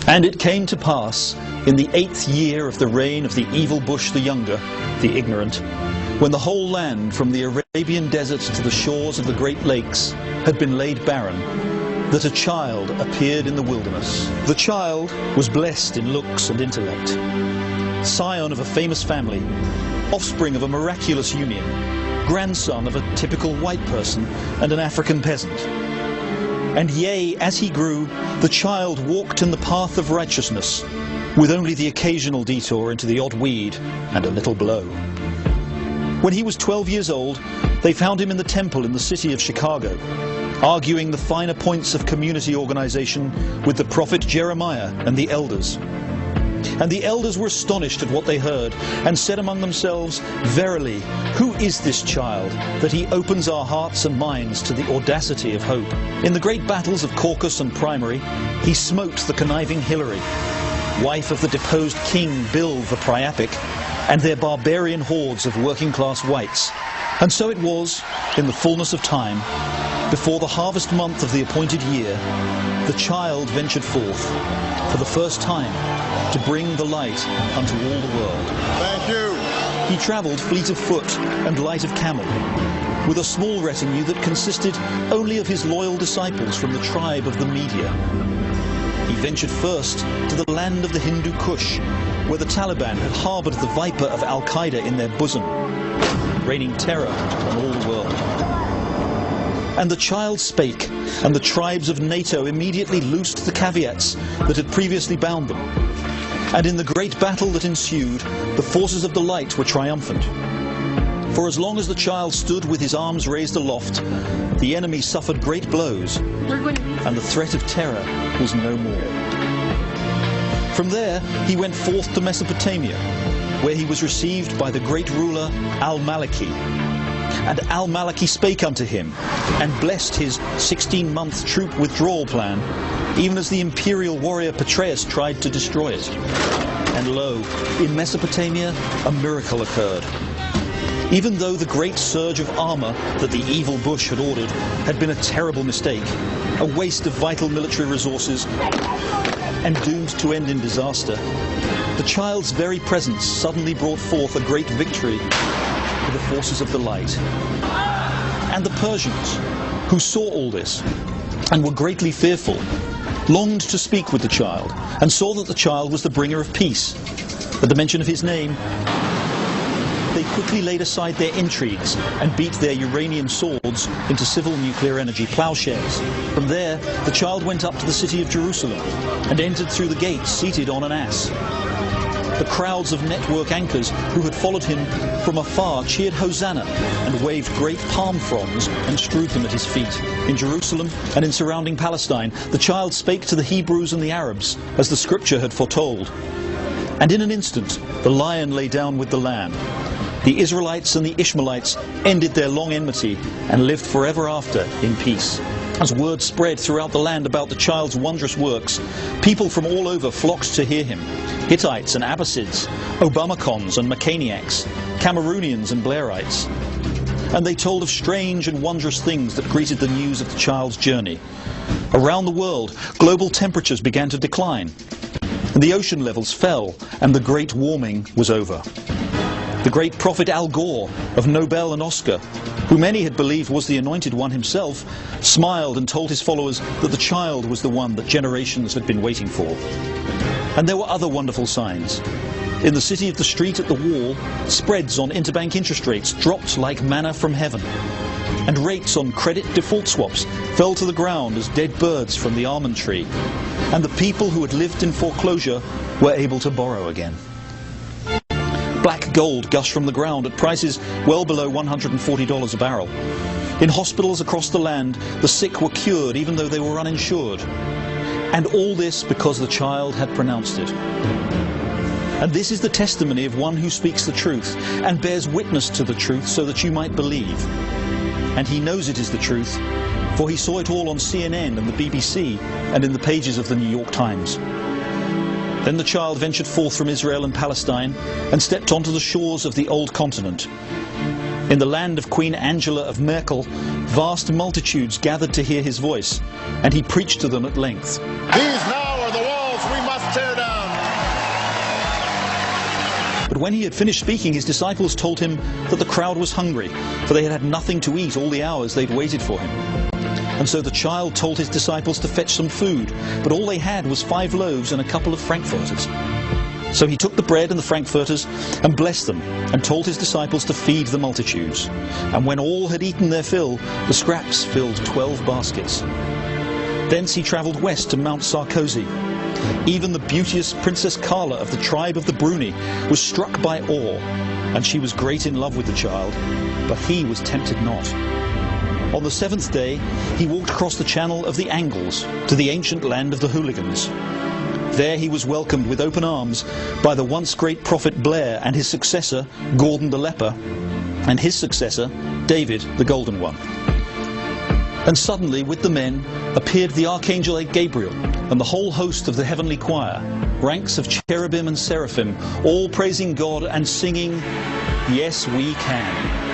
And it came to pass, in the 8th year of the reign of the evil Bush the Younger, the ignorant, when the whole land from the Arabian desert to the shores of the Great Lakes had been laid barren, that a child appeared in the wilderness. The child was blessed in looks and intellect, scion of a famous family, offspring of a miraculous union, grandson of a typical white person and an African peasant. And yea, as he grew, the child walked in the path of righteousness, with only the occasional detour into the odd weed and a little blow. When he was 12 years old, they found him in the temple in the city of Chicago, arguing the finer points of community organization with the prophet Jeremiah and the elders. And the elders were astonished at what they heard, and said among themselves, "Verily, who is this child, that he opens our hearts and minds to the audacity of hope?" In the great battles of Caucus and Primary, he smote the conniving Hillary, wife of the deposed King Bill the Priapic, and their barbarian hordes of working-class whites. And so it was, in the fullness of time, before the harvest month of the appointed year, the child ventured forth, for the first time, to bring the light unto all the world. Thank you. He travelled fleet of foot and light of camel, with a small retinue that consisted only of his loyal disciples from the tribe of the Media. He ventured first to the land of the Hindu Kush, where the Taliban had harboured the viper of Al-Qaeda in their bosom, raining terror on all the world. And the child spake, and the tribes of NATO immediately loosed the caveats that had previously bound them. And in the great battle that ensued, the forces of the light were triumphant. For as long as the child stood with his arms raised aloft, the enemy suffered great blows, and the threat of terror was no more. From there he went forth to Mesopotamia, where he was received by the great ruler Al-Maliki. And Al-Maliki spake unto him, and blessed his 16-month troop withdrawal plan, even as the imperial warrior Petreius tried to destroy it. And lo, in Mesopotamia a miracle occurred. Even though the great surge of armour that the evil Bush had ordered had been a terrible mistake, a waste of vital military resources, and doomed to end in disaster, the child's very presence suddenly brought forth a great victory for the forces of the light. And the Persians, who saw all this and were greatly fearful, longed to speak with the child, and saw that the child was the bringer of peace. At the mention of his name, they quickly laid aside their intrigues and beat their uranium swords into civil nuclear energy plowshares. From there, the child went up to the city of Jerusalem and entered through the gates seated on an ass. The crowds of network anchors who had followed him from afar cheered Hosanna and waved great palm fronds and strewed them at his feet. In Jerusalem and in surrounding Palestine, the child spake to the Hebrews and the Arabs, as the scripture had foretold. And in an instant the lion lay down with the lamb. The Israelites and the Ishmaelites ended their long enmity and lived forever after in peace. As word spread throughout the land about the child's wondrous works, people from all over flocked to hear him. Hittites and Abbasids, Obamacons and Mechaniacs, Cameroonians and Blairites. And they told of strange and wondrous things that greeted the news of the child's journey. Around the world, global temperatures began to decline, and the ocean levels fell, and the great warming was over. The great prophet Al Gore of Nobel and Oscar, who many had believed was the Anointed One himself, smiled and told his followers that the child was the one that generations had been waiting for. And there were other wonderful signs. In the city of the street at the wall, spreads on interbank interest rates dropped like manna from heaven, and rates on credit default swaps fell to the ground as dead birds from the almond tree, and the people who had lived in foreclosure were able to borrow again. Black gold gushed from the ground at prices well below $140 a barrel. In hospitals across the land, the sick were cured even though they were uninsured. And all this because the child had pronounced it. And this is the testimony of one who speaks the truth and bears witness to the truth so that you might believe. And he knows it is the truth, for he saw it all on CNN and the BBC and in the pages of the New York Times. Then the child ventured forth from Israel and Palestine and stepped onto the shores of the old continent. In the land of Queen Angela of Merkel, vast multitudes gathered to hear his voice, and he preached to them at length. These now are the walls we must But when he had finished speaking, his disciples told him that the crowd was hungry, for they had had nothing to eat all the hours they'd waited for him. And so the child told his disciples to fetch some food, but all they had was 5 loaves and a couple of frankfurters. So he took the bread and the frankfurters and blessed them, and told his disciples to feed the multitudes. And when all had eaten their fill, the scraps filled 12 baskets. Thence he travelled west to Mount Sarkozy. Even the beauteous Princess Carla of the tribe of the Bruni was struck by awe, and she was great in love with the child, but he was tempted not. On the 7th day, he walked across the channel of the Angles to the ancient land of the Hooligans. There he was welcomed with open arms by the once great prophet Blair and his successor, Gordon the Leper, and his successor, David the Golden One. And suddenly, with the men, appeared the archangel Gabriel and the whole host of the heavenly choir, ranks of cherubim and seraphim, all praising God and singing, "Yes, we can."